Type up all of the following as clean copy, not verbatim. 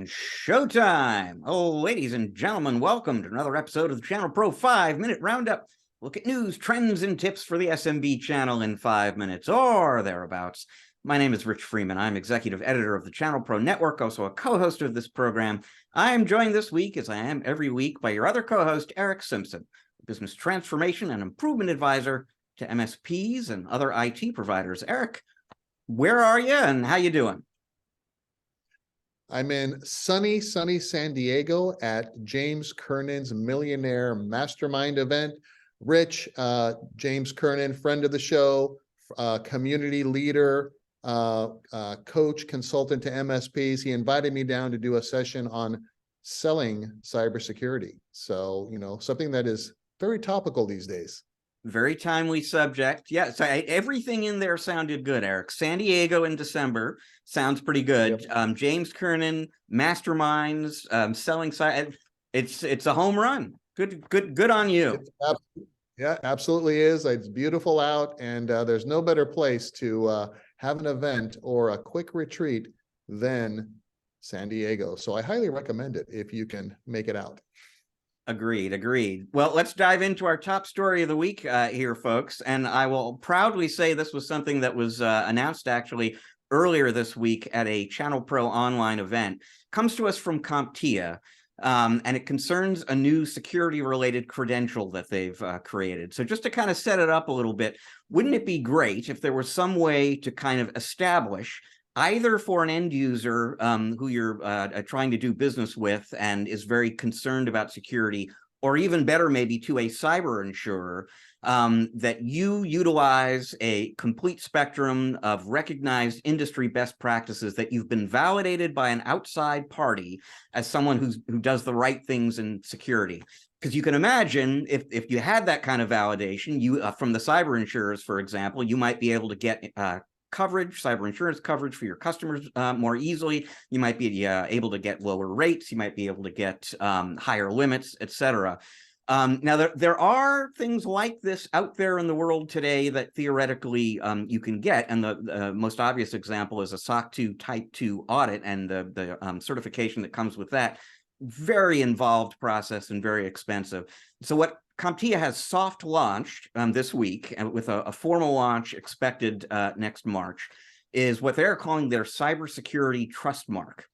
showtime. Oh, ladies and gentlemen, welcome to another episode of the ChannelPro 5-Minute Roundup. Look at news, trends, and tips for the SMB channel in 5 minutes or thereabouts. My name is Rich Freeman. I'm executive editor of the ChannelPro Network, also a co-host of this program. I am joined this week, as I am every week, by your other co-host, Eric Simpson, business transformation and improvement advisor to MSPs and other IT providers. Eric, where are you and how you doing? I'm in sunny San Diego at James Kernan's Millionaire Mastermind event. Rich, James Kernan, friend of the show, community leader, coach, consultant to MSPs. He invited me down to do a session on selling cybersecurity. So, something that is very topical these days. Very timely subject. Yeah, so everything in there sounded good, Eric. San Diego in December sounds pretty good. Yep. James Kernan, masterminds, selling side. It's a home run. Good on you. Yeah, absolutely is. It's beautiful out, and there's no better place to have an event or a quick retreat than San Diego. So I highly recommend it if you can make it out. Agreed. Well, let's dive into our top story of the week here, folks. And I will proudly say this was something that was announced actually earlier this week at a ChannelPro online event. Comes to us from CompTIA, and it concerns a new security-related credential that they've created. So just to kind of set it up a little bit, wouldn't it be great if there was some way to kind of establish either for an end user who you're trying to do business with and is very concerned about security, or even better, maybe to a cyber insurer, that you utilize a complete spectrum of recognized industry best practices that you've been validated by an outside party as someone who does the right things in security. Because you can imagine if you had that kind of validation, you from the cyber insurers, for example, you might be able to get coverage, cyber insurance coverage for your customers more easily. You might be able to get lower rates. You might be able to get higher limits, etc. Now, there are things like this out there in the world today that theoretically you can get. And the most obvious example is a SOC 2 Type 2 audit and the certification that comes with that. Very involved process and very expensive. So what CompTIA has soft launched this week, and with a formal launch expected next March, is what they're calling their cybersecurity trust mark.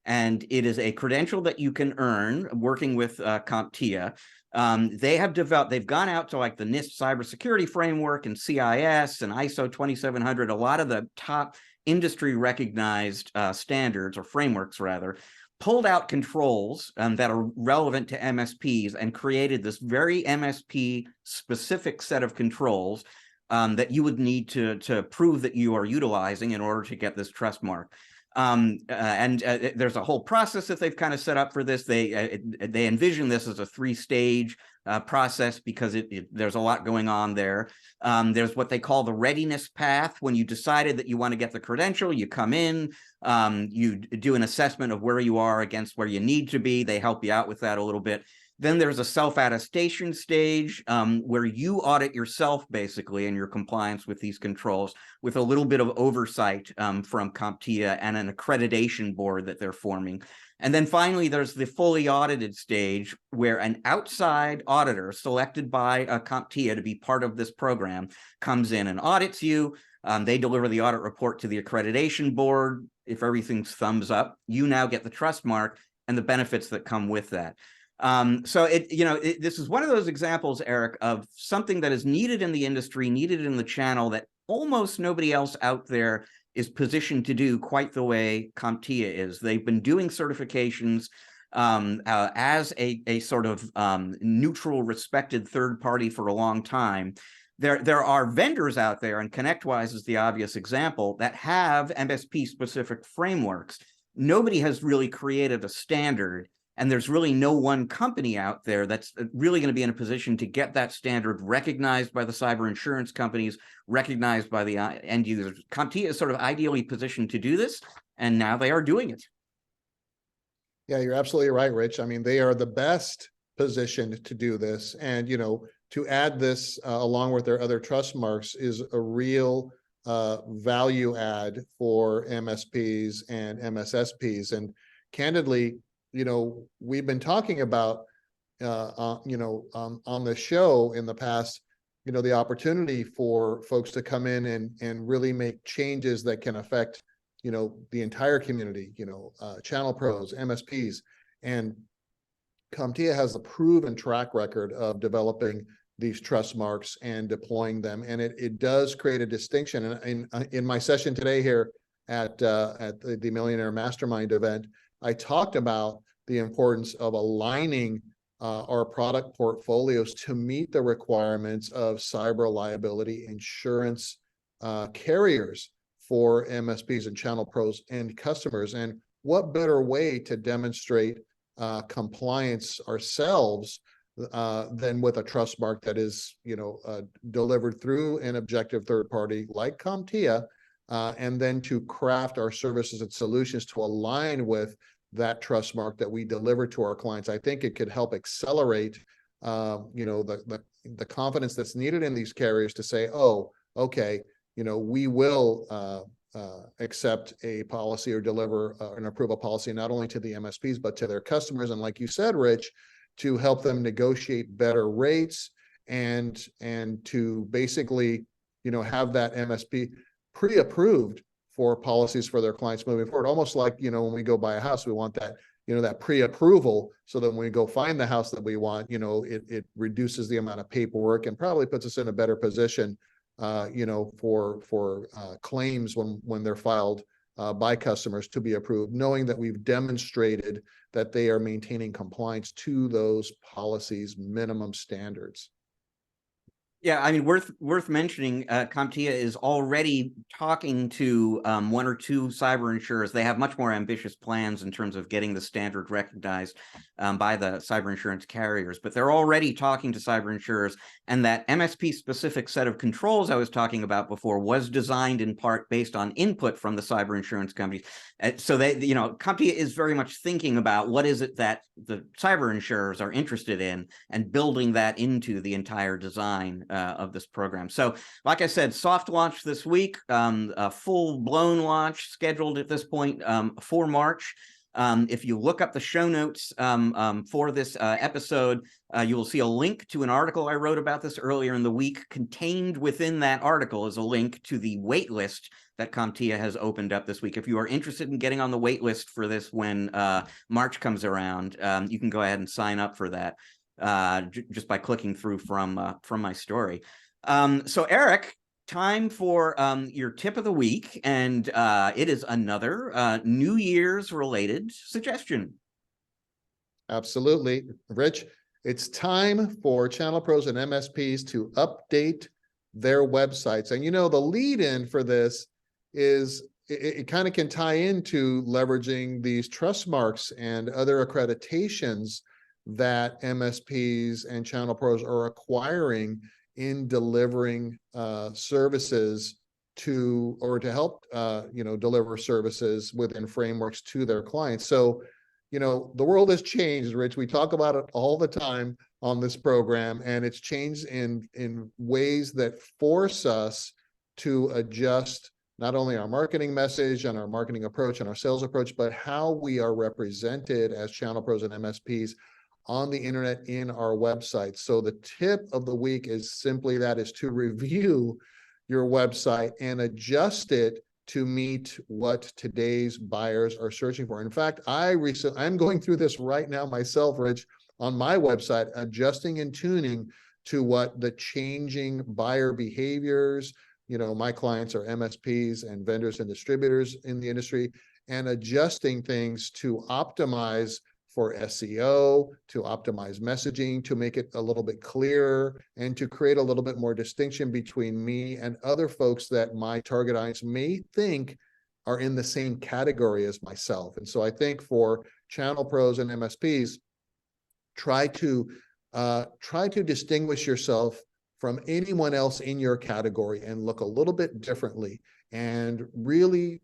And it is a credential that you can earn working with CompTIA. They've gone out to like the NIST cybersecurity framework and CIS and ISO 2700, a lot of the top industry recognized standards or frameworks rather, pulled out controls that are relevant to MSPs and created this very MSP specific set of controls that you would need to prove that you are utilizing in order to get this trust mark. There's a whole process that they've kind of set up for this. They envision this as a 3-stage process because there's a lot going on there. There's what they call the readiness path. When you decided that you want to get the credential, you come in, you do an assessment of where you are against where you need to be. They help you out with that a little bit. Then there's a self-attestation stage where you audit yourself, basically, and your compliance with these controls with a little bit of oversight from CompTIA and an accreditation board that they're forming. And then finally, there's the fully audited stage where an outside auditor selected by CompTIA to be part of this program comes in and audits you. They deliver the audit report to the accreditation board. If everything's thumbs up, you now get the trust mark and the benefits that come with that. So this is one of those examples, Eric, of something that is needed in the industry, needed in the channel that almost nobody else out there is positioned to do quite the way CompTIA is. They've been doing certifications as a sort of neutral, respected third party for a long time. There are vendors out there, and ConnectWise is the obvious example, that have MSP-specific frameworks. Nobody has really created a standard, and there's really no one company out there that's really going to be in a position to get that standard recognized by the cyber insurance companies, recognized by the end users. CompTIA is sort of ideally positioned to do this, and now they are doing it. Yeah, you're absolutely right, Rich. I mean, they are the best positioned to do this. And, to add this along with their other trust marks is a real value add for MSPs and MSSPs. And candidly, we've been talking about, on the show in the past, the opportunity for folks to come in and really make changes that can affect, the entire community, channel pros, MSPs, and CompTIA has a proven track record of developing these trust marks and deploying them, and it does create a distinction. And in my session today here at the Millionaire Mastermind event, I talked about the importance of aligning our product portfolios to meet the requirements of cyber liability insurance carriers for MSPs and channel pros and customers. And what better way to demonstrate compliance ourselves than with a trust mark that is, delivered through an objective third party like CompTIA, and then to craft our services and solutions to align with that trust mark that we deliver to our clients. I think it could help accelerate, the confidence that's needed in these carriers to say, oh, okay, we will accept a policy or deliver and approve a policy not only to the MSPs but to their customers, and like you said, Rich, to help them negotiate better rates and to basically have that MSP pre-approved for policies for their clients moving forward. Almost like when we go buy a house, we want that that pre-approval, so that when we go find the house that we want, it reduces the amount of paperwork and probably puts us in a better position for claims when they're filed by customers to be approved, knowing that we've demonstrated that they are maintaining compliance to those policies' minimum standards. Yeah, I mean, worth mentioning, CompTIA is already talking to one or two cyber insurers. They have much more ambitious plans in terms of getting the standard recognized by the cyber insurance carriers, but they're already talking to cyber insurers, and that MSP-specific set of controls I was talking about before was designed in part based on input from the cyber insurance companies. So they, CompTIA is very much thinking about what is it that the cyber insurers are interested in and building that into the entire design of this program. So, like I said, soft launch this week, a full-blown launch scheduled at this point for March. If you look up the show notes for this episode, you will see a link to an article I wrote about this earlier in the week. Contained within that article is a link to the wait list that CompTIA has opened up this week. If you are interested in getting on the wait list for this when March comes around, you can go ahead and sign up for that just by clicking through from my story. So Eric, time for your tip of the week, and it is another New Year's related suggestion. Absolutely, Rich. It's time for channel pros and MSPs to update their websites. And the lead in for this is it kind of can tie into leveraging these trust marks and other accreditations that MSPs and channel pros are acquiring in delivering services to help deliver services within frameworks to their clients. So the world has changed, Rich. We talk about it all the time on this program, and it's changed in ways that force us to adjust not only our marketing message and our marketing approach and our sales approach, but how we are represented as channel pros and MSPs on the internet in our website. So the tip of the week is simply that, is to review your website and adjust it to meet what today's buyers are searching for. In fact, I'm going through this right now myself, Rich, on my website, adjusting and tuning to what the changing buyer behaviors, my clients are MSPs and vendors and distributors in the industry, and adjusting things to optimize for SEO, to optimize messaging, to make it a little bit clearer, and to create a little bit more distinction between me and other folks that my target audience may think are in the same category as myself. And so I think for channel pros and MSPs, try to distinguish yourself from anyone else in your category and look a little bit differently, and really,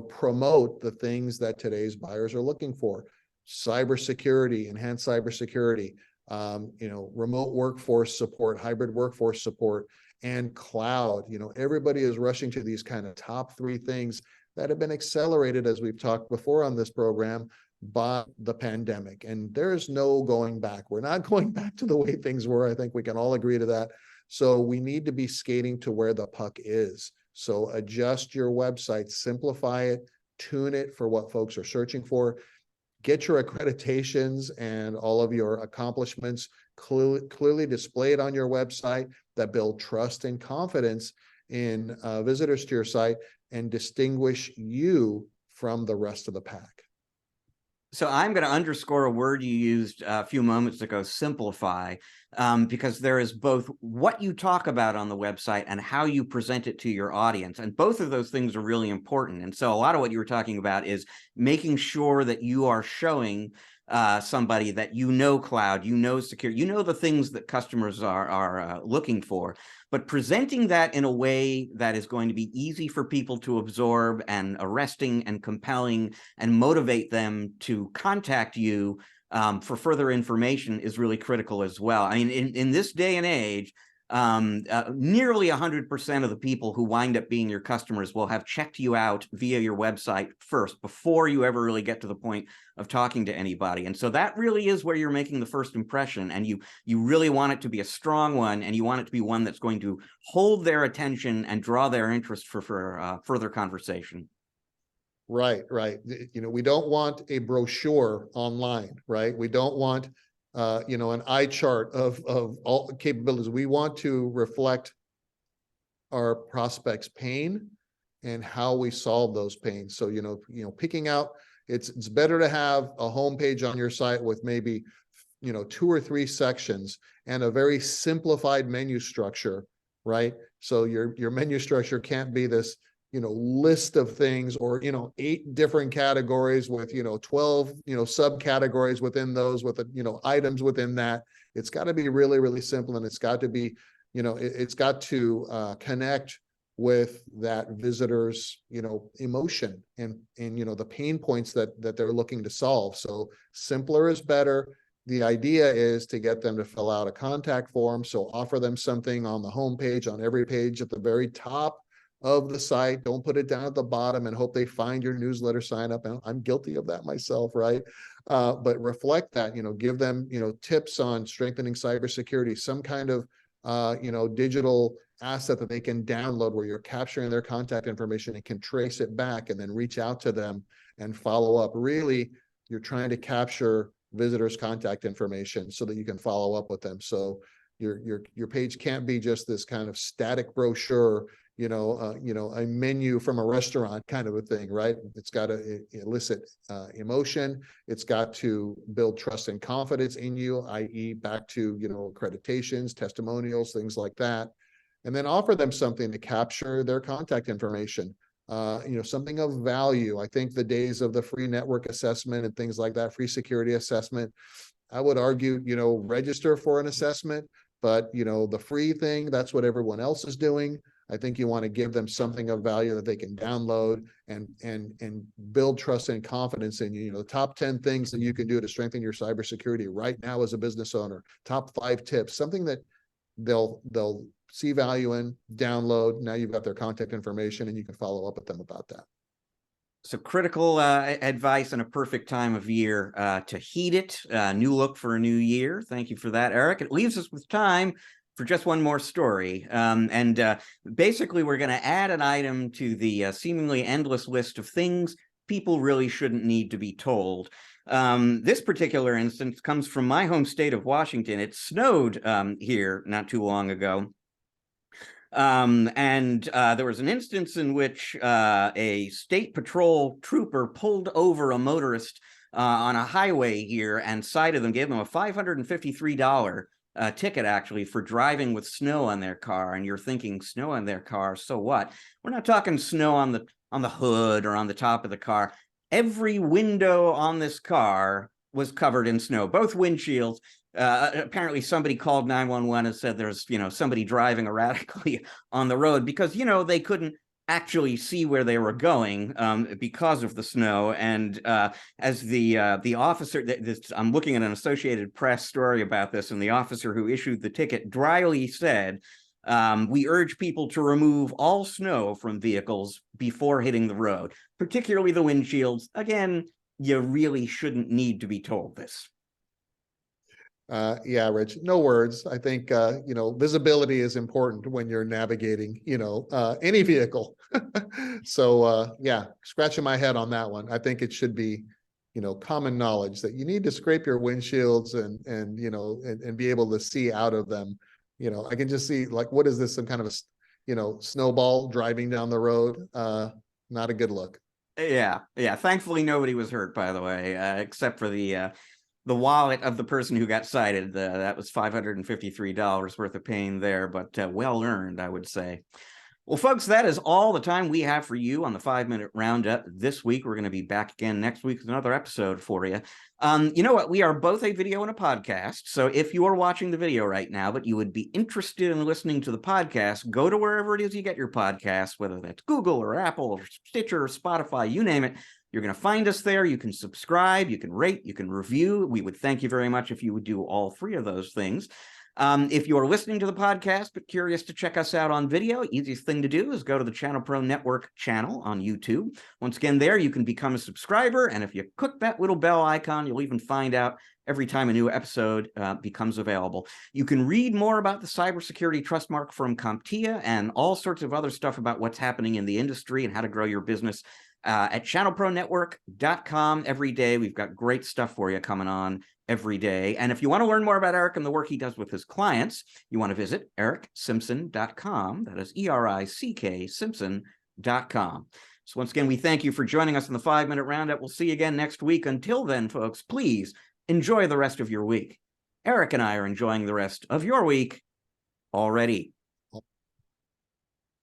promote the things that today's buyers are looking for. Cybersecurity, enhanced cybersecurity, remote workforce support, hybrid workforce support, and cloud. Everybody is rushing to these kind of top three things that have been accelerated, as we've talked before on this program, by the pandemic. And there's no going back. We're not going back to the way things were. I think we can all agree to that. So we need to be skating to where the puck is. So adjust your website, simplify it, tune it for what folks are searching for. Get your accreditations and all of your accomplishments clearly displayed on your website that build trust and confidence in visitors to your site and distinguish you from the rest of the pack. So I'm going to underscore a word you used a few moments ago, simplify, because there is both what you talk about on the website and how you present it to your audience. And both of those things are really important. And so a lot of what you were talking about is making sure that you are showing somebody that you know cloud, you know secure, you know the things that customers are looking for, but presenting that in a way that is going to be easy for people to absorb and arresting and compelling and motivate them to contact you for further information is really critical as well. I mean, in this day and age, nearly 100% of the people who wind up being your customers will have checked you out via your website first before you ever really get to the point of talking to anybody. And so that really is where you're making the first impression, and you really want it to be a strong one, and you want it to be one that's going to hold their attention and draw their interest for further conversation. Right. We don't want a brochure online, right? We don't want an eye chart of all capabilities. We want to reflect our prospects' pain and how we solve those pains. So, picking out, it's better to have a homepage on your site with maybe, 2 or 3 sections and a very simplified menu structure, right? So your menu structure can't be this, list of things or, 8 different categories with, 12, subcategories within those with, items within that. It's got to be really, really simple. And it's got to be, it's got to connect with that visitor's, emotion and, the pain points that they're looking to solve. So simpler is better. The idea is to get them to fill out a contact form. So offer them something on the homepage, on every page at the very top of the site. Don't put it down at the bottom and hope they find your newsletter sign up. And I'm guilty of that myself, right? But reflect that, give them, tips on strengthening cybersecurity, some kind of, digital asset that they can download where you're capturing their contact information and can trace it back and then reach out to them and follow up. Really, you're trying to capture visitors' contact information so that you can follow up with them. So your page can't be just this kind of static brochure, a menu from a restaurant kind of a thing, right? It's got to elicit emotion. It's got to build trust and confidence in you, i.e. back to, accreditations, testimonials, things like that. And then offer them something to capture their contact information, something of value. I think the days of the free network assessment and things like that, free security assessment, I would argue, register for an assessment, but, the free thing, that's what everyone else is doing. I think you want to give them something of value that they can download and build trust and confidence in you. The top 10 things that you can do to strengthen your cybersecurity right now as a business owner, top 5 tips, something that they'll see value in, download. Now you've got their contact information and you can follow up with them about that. So critical advice and a perfect time of year to heed it. New look for a new year. Thank you for that, Eric. It leaves us with time for just one more story. Basically, we're going to add an item to the seemingly endless list of things people really shouldn't need to be told. This particular instance comes from my home state of Washington. It snowed here not too long ago. There was an instance in which a state patrol trooper pulled over a motorist on a highway here and cited them, gave them a $553 ticket actually for driving with snow on their car. And you're thinking, snow on their car, so what? We're not talking snow on the hood or on the top of the car. Every window on this car was covered in snow, both windshields. Apparently somebody called 911 and said there's, somebody driving erratically on the road because, they couldn't actually see where they were going because of the snow. And as the officer, I'm looking at an Associated Press story about this, and the officer who issued the ticket dryly said, we urge people to remove all snow from vehicles before hitting the road, particularly the windshields. Again, you really shouldn't need to be told this. Yeah, Rich, no words. I think, visibility is important when you're navigating, any vehicle. So, yeah, scratching my head on that one. I think it should be, common knowledge that you need to scrape your windshields and be able to see out of them. I can just see, like, what is this? Some kind of a, snowball driving down the road? Not a good look. Yeah. Thankfully, nobody was hurt, by the way, except for the wallet of the person who got cited. That was $553 worth of pain there, but well earned, I would say. Well, folks, that is all the time we have for you on the 5-Minute Roundup this week. We're going to be back again next week with another episode for you. You know what? We are both a video and a podcast. So if you are watching the video right now, but you would be interested in listening to the podcast, go to wherever it is you get your podcasts, whether that's Google or Apple or Stitcher or Spotify, you name it. You're going to find us there. You can subscribe, you can rate, you can review. We would thank you very much if you would do all three of those things. If you are listening to the podcast but curious to check us out on video, easiest thing to do is go to the ChannelPro Network channel on YouTube. Once again, there you can become a subscriber, and if you click that little bell icon, you'll even find out every time a new episode becomes available. You can read more about the cybersecurity trust mark from CompTIA and all sorts of other stuff about what's happening in the industry and how to grow your business at channelpronetwork.com. Every day we've got great stuff for you coming on every day. And if you want to learn more about Eric and the work he does with his clients, you want to visit ericsimpson.com. That is ERICK Simpson.com. So once again, we thank you for joining us in the 5-Minute Roundup. We'll see you again next week. Until then, folks, please enjoy the rest of your week. Eric and I are enjoying the rest of your week already.